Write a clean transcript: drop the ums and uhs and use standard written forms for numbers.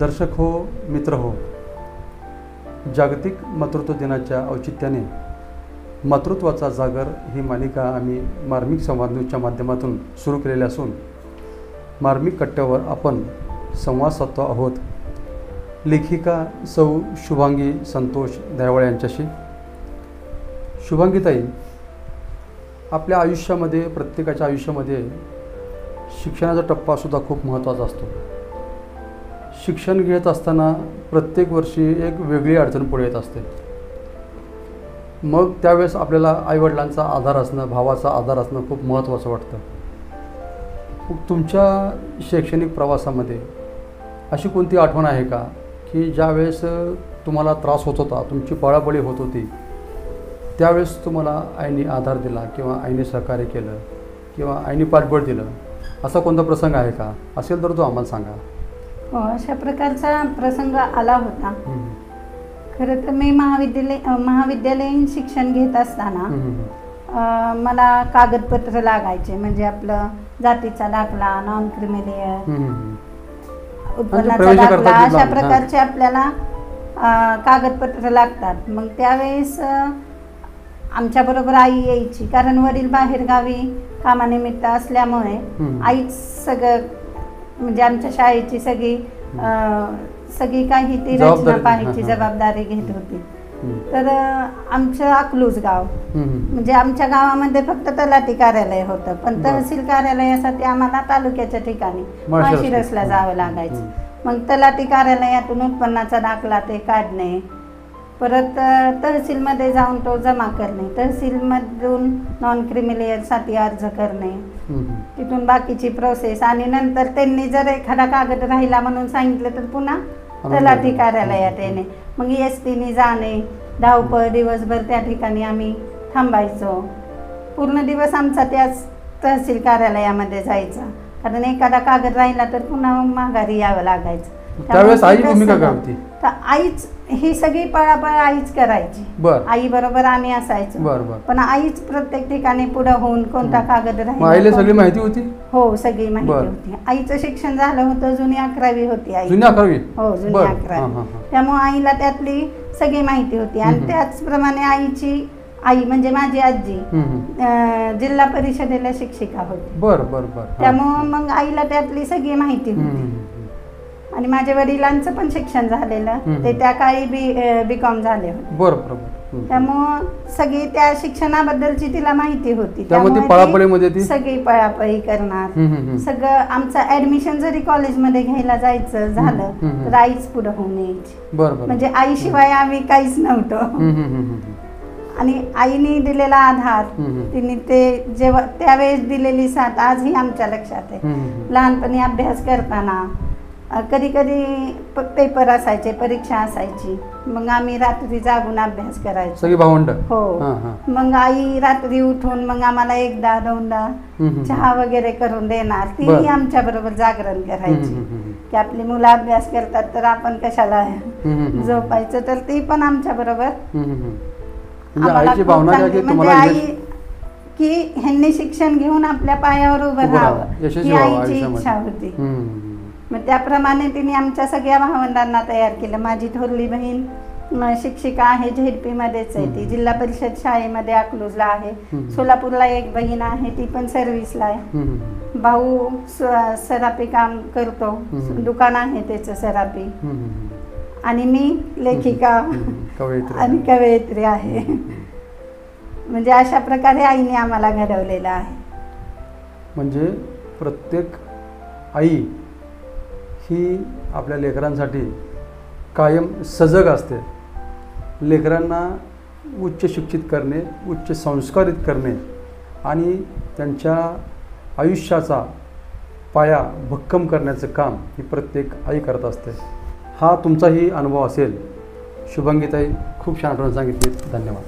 दर्शक हो, मित्र हो, जागतिक मातृत्व दिनाच्या औचित्याने मातृत्वाचा जागर ही मालिका आम्ही मार्मिक संवाद न्यूजच्या माध्यमातून सुरू केलेली असून मार्मिक कट्ट्यावर आपण संवाद साधतो आहोत लेखिका सौ शुभांगी संतोष दयावळे यांच्याशी। शुभांगीताई, आपल्या आयुष्यामध्ये, प्रत्येकाच्या आयुष्यामध्ये शिक्षणाचा टप्पासुद्धा खूप महत्त्वाचा असतो। शिक्षण घेत असताना प्रत्येक वर्षी एक वेगळी अडचण पुढे येत असते। मग त्यावेळेस आपल्याला आईवडिलांचा आधार असणं, भावाचा आधार असणं खूप महत्त्वाचं वाटतं। तुमच्या शैक्षणिक प्रवासामध्ये अशी कोणती आठवण आहे का की ज्यावेळेस तुम्हाला त्रास होत होता, तुमची पळापळी होत होती, त्यावेळेस तुम्हाला आईने आधार दिला किंवा आईने सहकार्य केलं किंवा आईने पाठबळ दिलं, असा कोणता प्रसंग आहे का? असेल तर तो आम्हाला सांगा। हो, अशा प्रकारचा प्रसंग आला होता। खरं तर मी महाविद्यालयीन शिक्षण घेत असताना मला कागदपत्र लागायचे, म्हणजे आपलं जातीचा दाखला, नॉन क्रिमिलियर, उत्पन्नाचा दाखला, अशा प्रकारचे आपल्याला कागदपत्र लागतात। मग त्यावेळेस आमच्याबरोबर आई यायची, कारण वडील बाहेर गावी कामानिमित्त असल्यामुळे आईच सगळं, म्हणजे आमच्या शाळेची सगळी काही ती रचना पाहायची जबाबदारी घेत होती। तर आमचं अकलूज गाव, म्हणजे आमच्या गावामध्ये फक्त तलाठी कार्यालय होतं, पण तहसील कार्यालयासाठी आम्हाला तालुक्याच्या ठिकाणी माळशिरसला जावं लागायचं। मग तलाठी कार्यालयातून उत्पन्नाचा दाखला ते काढणे, परत तहसीलमध्ये जाऊन तो जमा करणे, तहसीलमधून नॉन क्रिमिलियरसाठी अर्ज करणे, तिथून बाकीची प्रोसेस, आणि नंतर त्यांनी जर एखादा कागद राहिला म्हणून सांगितलं तर पुन्हा तलाठी कार्यालयात येणे। मग एसटीने जाणे, धावपळ, दिवसभर त्या ठिकाणी आम्ही थांबायचो। पूर्ण दिवस आमचा त्याच तहसील कार्यालयामध्ये जायचा, कारण एखादा कागद राहिला तर पुन्हा माघारी यावं लागायचं। त्यावेळेस आई भूमिका काय होती? तर आईच ही सगळी पळापळ आईच करायची, आई बरोबर आम्ही असायचो, पण आईच प्रत्येक ठिकाणी पुढे होऊन कोणता कागद राहिला सगळी माहिती होती। हो, सगळी माहिती होती। आईचं शिक्षण झालं होतं, जुनी 11वी होती आई। जुनी 11वी? हो, जुनी 11वी। त्यामुळे आईला त्यातली सगळी माहिती होती। आणि त्याचप्रमाणे आईची आई म्हणजे माझी आजी जिल्हा परिषदेला शिक्षिका होती। त्यामुळे मग आईला त्यातली सगळी माहिती होती। आणि माझ्या वडिलांचं पण शिक्षण झालेलं, ते त्या काळी B.Com झाले होते। त्यामुळं सगळी त्या शिक्षणाबद्दलची तिला माहिती होती, त्यामुळे सगळी पळापळी करणार। सगळं आमचं ऍडमिशन जरी कॉलेजमध्ये घ्यायला जायचं झालं तर आईच पुढे होऊन यायची, म्हणजे आईशिवाय आम्ही काहीच नव्हतो। आणि आईने दिलेला आधार, तिने ते जेव्हा त्यावेळेस दिलेली साथ आजही आमच्या लक्षात आहे। लहानपणी अभ्यास करताना कधी कधी पेपर असायचे, परीक्षा असायची, मग आम्ही रात्री जागून अभ्यास करायचो, सगळी भावंड। हो, मग आई रात्री उठून मग आम्हाला एकदा दोनदा चहा वगैरे करून देणार, तीही आमच्या बरोबर जागरण करायची की आपली मुलं अभ्यास करतात तर आपण कशाला झोपायचं, तर ती पण आमच्या बरोबर म्हणजे आई की ह्यांनी शिक्षण घेऊन आपल्या पायावर उभं राहावं ही आईची इच्छा होती। मग त्याप्रमाणे तिने आमच्या सगळ्या भावंडांना तयार केलं। माझी थोरली बहीण शिक्षिका आहे, झेडपी मध्येच आहे, ती जिल्हा परिषद शाळेमध्ये अकलूजला आहे। सोलापूरला एक बहीण आहे, ती पण सर्व्हिसला आहे। भाऊ सरापी काम करतो, दुकान आहे त्याचं सरापी। आणि मी लेखिका आणि कवयित्री आहे। म्हणजे अशा प्रकारे आईने आम्हाला घडवलेलं आहे। म्हणजे प्रत्येक आई ही आपल्या लेकरांसाठी कायम सजग असते। लेकरांना उच्च शिक्षित करणे, उच्च संस्कारित करणे आणि त्यांच्या आयुष्याचा पाया भक्कम करण्याचं काम ही प्रत्येक आई करत असते। हा तुमचाही अनुभव असेल। शुभांगीताई, खूप छान आठवण सांगितली, धन्यवाद।